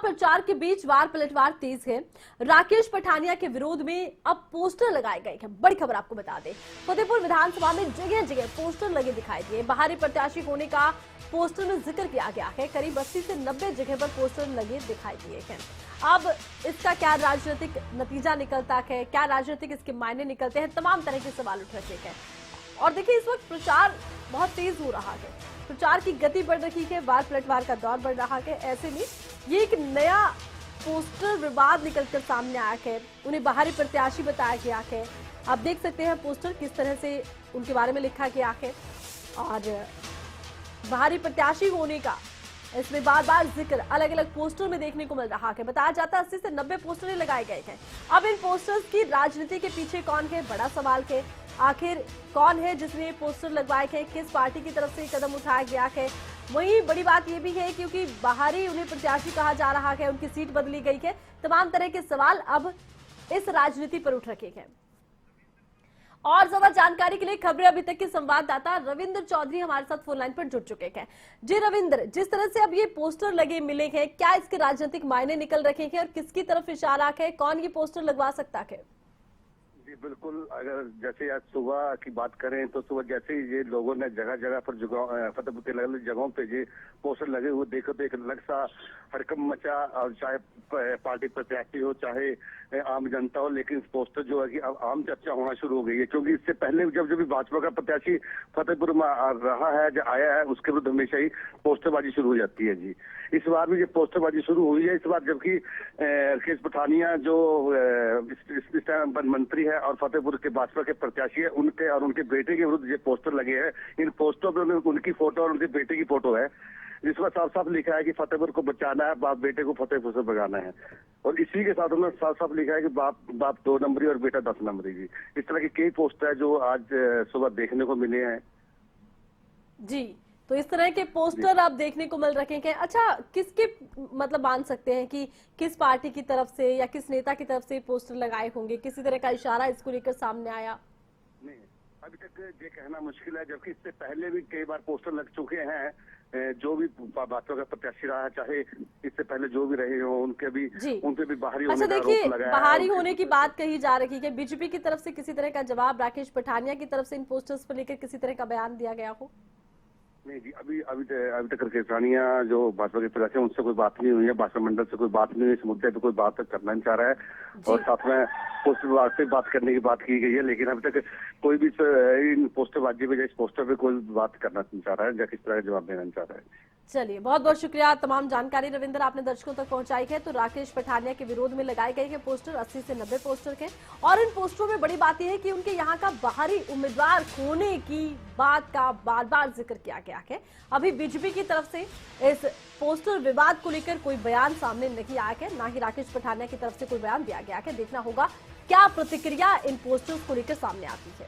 प्रचार के बीच वार पलटवार तेज है। राकेश पठानिया के विरोध में अब पोस्टर लगाए गए हैं। बड़ी खबर आपको बता दें, फतेहपुर विधानसभा में जगह जगह पोस्टर लगे दिखाई दिए। बाहरी प्रत्याशी होने का पोस्टर में जिक्र किया गया है। करीब 80 से 90 जगह पर पोस्टर लगे दिखाई दिए हैं। अब इसका क्या राजनीतिक नतीजा निकलता है, क्या राजनीतिक इसके मायने निकलते हैं, तमाम तरह के सवाल उठ रहे हैं। और देखिए, इस वक्त प्रचार बहुत तेज हो रहा है, प्रचार की गति बढ़ रही है, वार पलटवार का दौर बढ़ रहा है। ऐसे में ये एक नया पोस्टर विवाद निकलकर सामने आया है। उन्हें बाहरी प्रत्याशी बताया गया है। आप देख सकते हैं पोस्टर किस तरह से उनके बारे में लिखा गया है और बाहरी प्रत्याशी होने का इसमें बार बार जिक्र अलग अलग पोस्टर में देखने को मिल रहा है। बताया जाता है 80 से 90 पोस्टर लगाए गए हैं। अब इन पोस्टर्स की राजनीति के पीछे कौन है, बड़ा सवाल है। आखिर कौन है जिसने पोस्टर लगवाए हैं, किस पार्टी की तरफ से कदम उठाया गया है। वहीं बड़ी बात यह भी है क्योंकि बाहरी उन्हें प्रत्याशी कहा जा रहा है, उनकी सीट बदली गई है। तमाम तरह के सवाल अब इस राजनीति पर उठ रखे हैं। और ज्यादा जानकारी के लिए खबरें अभी तक के संवाददाता रविंद्र चौधरी हमारे साथ फोन लाइन पर जुड़ चुके हैं। जी रविंद्र, जिस तरह से अब ये पोस्टर लगे मिले हैं, क्या इसके राजनीतिक मायने निकल रखे हैं और किसकी तरफ इशारा है, कौन ये पोस्टर लगवा सकता है? जी बिल्कुल, अगर जैसे आज सुबह की बात करें तो सुबह जैसे ही ये लोगों ने जगह जगह पर फतेहपुर के अलग अलग जगहों पे ये पोस्टर लगे हुए देखो तो एक अलग सा हड़कंप मचा। और चाहे पार्टी प्रत्याशी हो चाहे आम जनता हो, लेकिन इस पोस्टर जो है कि अब आम चर्चा होना शुरू हो गई है। क्योंकि इससे पहले जब भी भाजपा का प्रत्याशी फतेहपुर में रहा है, जो आया है, उसके विरुद्ध हमेशा ही पोस्टरबाजी शुरू हो जाती है। जी इस बार भी ये पोस्टरबाजी शुरू हुई है। इस बार जबकि राकेश पठानिया जो इस टाइम मंत्री है और फतेहपुर के भाजपा के प्रत्याशी है, उनके और उनके बेटे के विरुद्ध ये पोस्टर लगे हैं। इन पोस्टरों पर उनकी फोटो और उनके बेटे की फोटो है, जिसमें साफ साफ लिखा है कि फतेहपुर को बचाना है, बाप बेटे को फतेहपुर से भगाना है। और इसी के साथ उन्होंने साफ साफ लिखा है कि बाप 2 नंबरी और बेटा 10 नंबरी। जी इस तरह के कई पोस्टर है जो आज सुबह देखने को मिले हैं। जी, तो इस तरह के पोस्टर आप देखने को मिल रखे हैं। अच्छा, किसके मतलब मान सकते हैं कि किस पार्टी की तरफ से या किस नेता की तरफ से पोस्टर लगाए होंगे? किसी तरह का इशारा इसको लेकर सामने आया? नहीं, अभी तक ये कहना मुश्किल है, जबकि इससे पहले भी कई बार पोस्टर लग चुके हैं। जो भी भाजपा का प्रत्याशी रहा है, चाहे इससे पहले जो भी रहे हो, उनके भी बाहरी होने का आरोप लगाया है। बाहरी होने की बात कही जा रही है। बीजेपी की तरफ से किसी तरह का जवाब राकेश पठानिया की तरफ से इन पोस्टर्स पर लेकर किसी तरह का बयान दिया गया हो? नहीं जी, अभी तक राकेश पठानिया जो भाजपा के प्रत्याशी हैं, उनसे कोई बात नहीं हुई है। भाजपा मंडल से कोई बात नहीं हुई, इस मुद्दे पे कोई बात करना नहीं चाह रहा है। और साथ में पोस्टर विभाग से बात करने की बात की गई है, लेकिन अभी तक कोई भी इन पोस्टरबाजी पे, इस पोस्टर पे कोई बात करना नहीं चाह रहा है या किस तरह का जवाब देना नहीं चाह रहा है। चलिए, बहुत बहुत शुक्रिया। तमाम जानकारी रविंद्र आपने दर्शकों तक पहुंचाई है। तो राकेश पठानिया के विरोध में लगाए गए हैं पोस्टर, 80 से 90 पोस्टर के। और इन पोस्टरों में बड़ी बात यह है कि उनके यहाँ का बाहरी उम्मीदवार होने की बात का बार बार जिक्र किया गया है। अभी बीजेपी की तरफ से इस पोस्टर विवाद को लेकर कोई बयान सामने नहीं आया है, ना ही राकेश पठानिया की तरफ से कोई बयान दिया गया है। देखना होगा क्या प्रतिक्रिया इन पोस्टर्स को लेकर सामने आती है।